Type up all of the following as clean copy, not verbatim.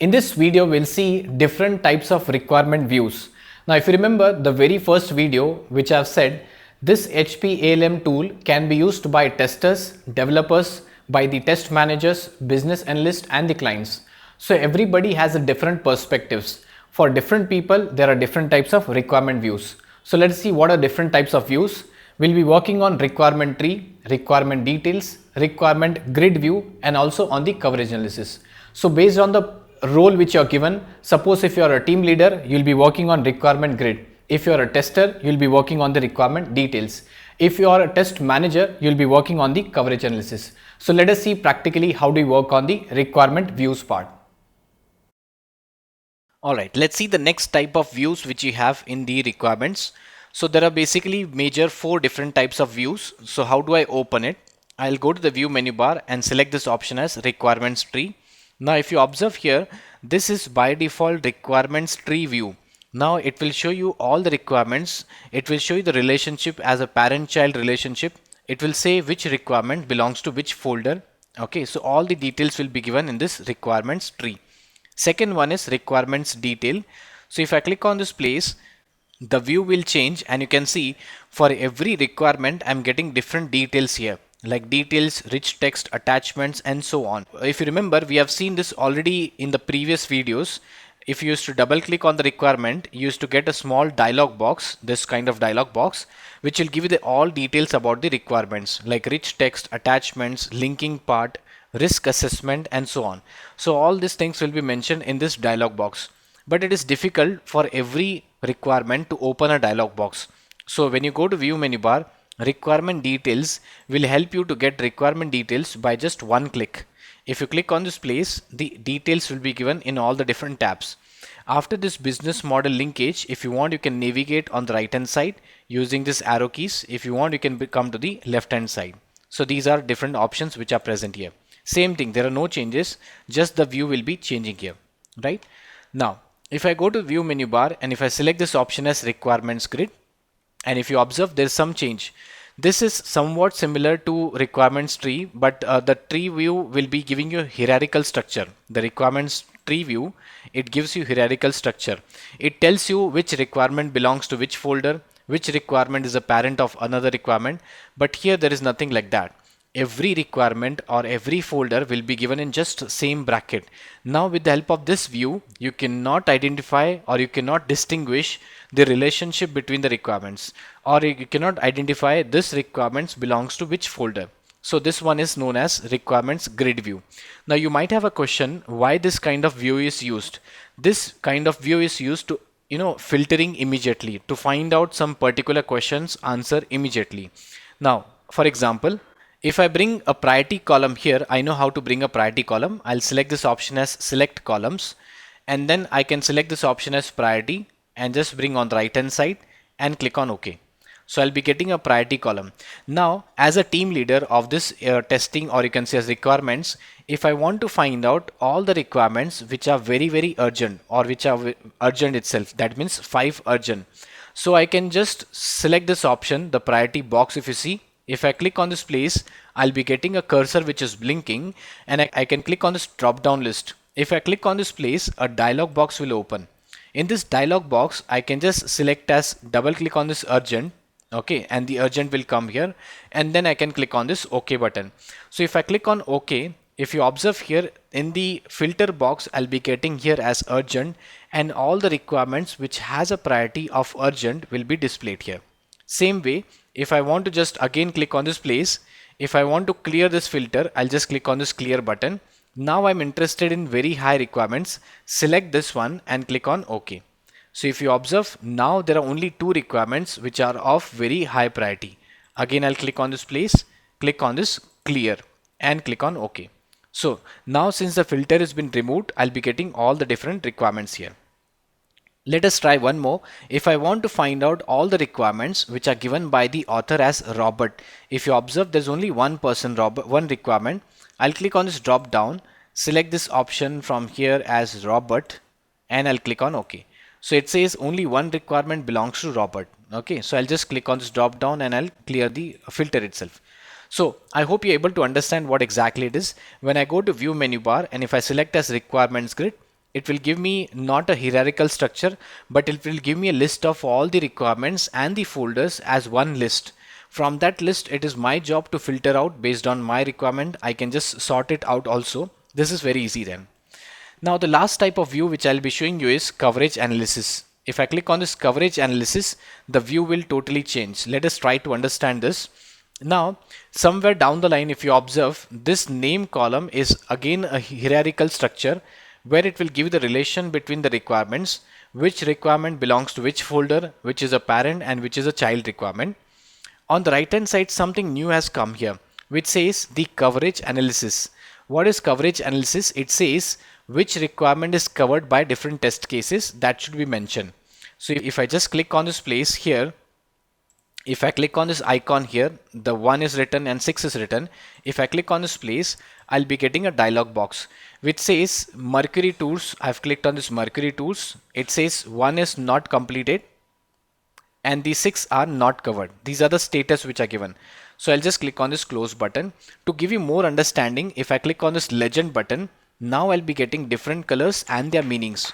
In this video, we'll see different types of requirement views. Now, if you remember the very first video, which I've said, this HP ALM tool can be used by testers, developers, by the test managers, business analysts, and the clients. So everybody has a different perspectives. For different people, there are different types of requirement views. So let's see what are different types of views. We'll be working on requirement tree, requirement details, requirement grid view, and also on the coverage analysis. So based on the role which you're given, suppose if you're a team leader, you'll be working on requirement grid. If you're a tester, you'll be working on the requirement details. If you are a test manager, you'll be working on the coverage analysis. So let us see practically how do we work on the requirement views part. Alright, let's see the next type of views which you have in the requirements. So there are basically major 4 different types of views. So how do I open it? I'll go to the view menu bar and select this option as requirements tree. Now if you observe here, this is by default requirements tree view. Now it will show you all the requirements. It will show you the relationship as a parent-child relationship. It will say which requirement belongs to which folder. Okay, so all the details will be given in this requirements tree. Second one is requirements detail. So if I click on this place, the view will change and you can see for every requirement I'm getting different details here, like details, rich text, attachments, and so on. If you remember, we have seen this already in the previous videos. If you used to double click on the requirement, you used to get a small dialog box, this kind of dialog box, which will give you all details about the requirements, like rich text, attachments, linking part, risk assessment, and so on. So all these things will be mentioned in this dialog box, but it is difficult for every requirement to open a dialog box. So when you go to view menu bar, requirement details will help you to get requirement details by just one click. If you click on this place, the details will be given in all the different tabs. After this business model linkage, if you want, you can navigate on the right hand side using this arrow keys. If you want, you can come to the left hand side. So these are different options which are present here. Same thing, there are no changes, just the view will be changing here, right? Now if I go to view menu bar and if I select this option as requirements grid, and if you observe, there's some change. This is somewhat similar to requirements tree, but the tree view will be giving you hierarchical structure. The requirements tree view, it gives you hierarchical structure. It tells you which requirement belongs to which folder, which requirement is a parent of another requirement, but here there is nothing like that. Every requirement or every folder will be given in just same bracket. Now with the help of this view, you cannot identify or you cannot distinguish the relationship between the requirements, or you cannot identify this requirements belongs to which folder. So this one is known as requirements grid view. Now you might have a question why this kind of view is used. This kind of view is used to filtering immediately, to find out some particular questions answer immediately. Now for example, if I bring a priority column here, I know how to bring a priority column. I'll select this option as select columns, and then I can select this option as priority and just bring on the right hand side and click on OK. So I'll be getting a priority column. Now as a team leader of this testing, or you can say as requirements, if I want to find out all the requirements which are very urgent, or which are urgent itself, that means 5 urgent. So I can just select this option, the priority box. If you see, if I click on this place, I'll be getting a cursor which is blinking, and I can click on this drop down list. If I click on this place, a dialog box will open. In this dialog box, I can just select as double click on this urgent. Okay, and the urgent will come here, and then I can click on this OK button. So if I click on OK, if you observe here in the filter box, I'll be getting here as urgent, and all the requirements which has a priority of urgent will be displayed here. Same way, if I want to just again click on this place, if I want to clear this filter, I'll just click on this clear button. Now I'm interested in very high requirements, select this one and click on OK. So if you observe, now there are only 2 requirements which are of very high priority. Again, I'll click on this place, click on this clear and click on OK. So now since the filter has been removed, I'll be getting all the different requirements here. Let us try one more. If I want to find out all the requirements which are given by the author as Robert, if you observe, there's only one person, Robert, one requirement. I'll click on this drop down, select this option from here as Robert, and I'll click on OK. So it says only one requirement belongs to Robert. Okay, so I'll just click on this drop down and I'll clear the filter itself. So I hope you're able to understand what exactly it is. When I go to view menu bar and if I select as requirements grid, it will give me not a hierarchical structure, but it will give me a list of all the requirements and the folders as one list. From that list, it is my job to filter out based on my requirement. I can just sort it out also. This is very easy then. Now the last type of view which I'll be showing you is coverage analysis. If I click on this coverage analysis, the view will totally change. Let us try to understand this. Now, somewhere down the line, if you observe, this name column is again a hierarchical structure where it will give the relation between the requirements, which requirement belongs to which folder, which is a parent and which is a child requirement. On the right hand side, something new has come here, which says the coverage analysis. What is coverage analysis? It says which requirement is covered by different test cases that should be mentioned. So if I just click on this place here, if I click on this icon here, the 1 is written and 6 is written. If I click on this place, I'll be getting a dialog box which says Mercury tools. I've clicked on this Mercury tools. It says 1 is not completed and the 6 are not covered. These are the status which are given. So I'll just click on this close button. To give you more understanding, if I click on this legend button, now I'll be getting different colors and their meanings.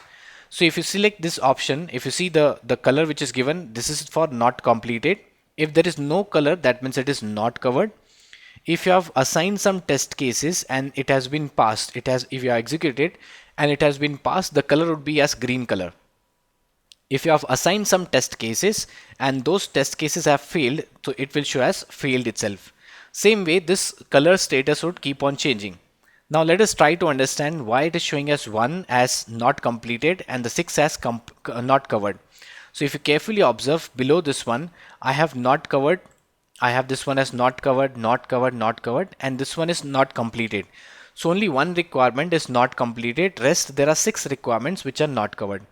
So if you select this option, if you see the color which is given, this is for not completed. If there is no color, that means it is not covered. If you have assigned some test cases and it has been passed, if you have executed and it has been passed, the color would be as green color. If you have assigned some test cases and those test cases have failed, so it will show as failed itself. Same way, this color status would keep on changing. Now let us try to understand why it is showing as 1 as not completed and the 6 as not covered. So if you carefully observe below this one, I have not covered, I have this one as not covered, not covered, not covered, and this one is not completed. So only one requirement is not completed, rest there are 6 requirements which are not covered.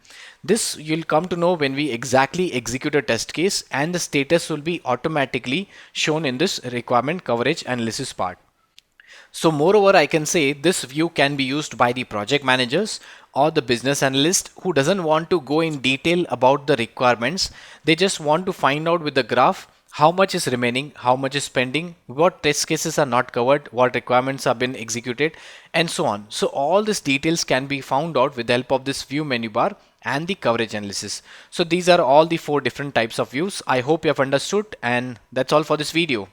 This you'll come to know when we exactly execute a test case, and the status will be automatically shown in this requirement coverage analysis part. So moreover, I can say this view can be used by the project managers or the business analyst who doesn't want to go in detail about the requirements. They just want to find out with the graph how much is remaining, how much is pending, what test cases are not covered, what requirements have been executed, and so on. So all these details can be found out with the help of this view menu bar and the coverage analysis. So these are all the 4 different types of views. I hope you have understood, and that's all for this video.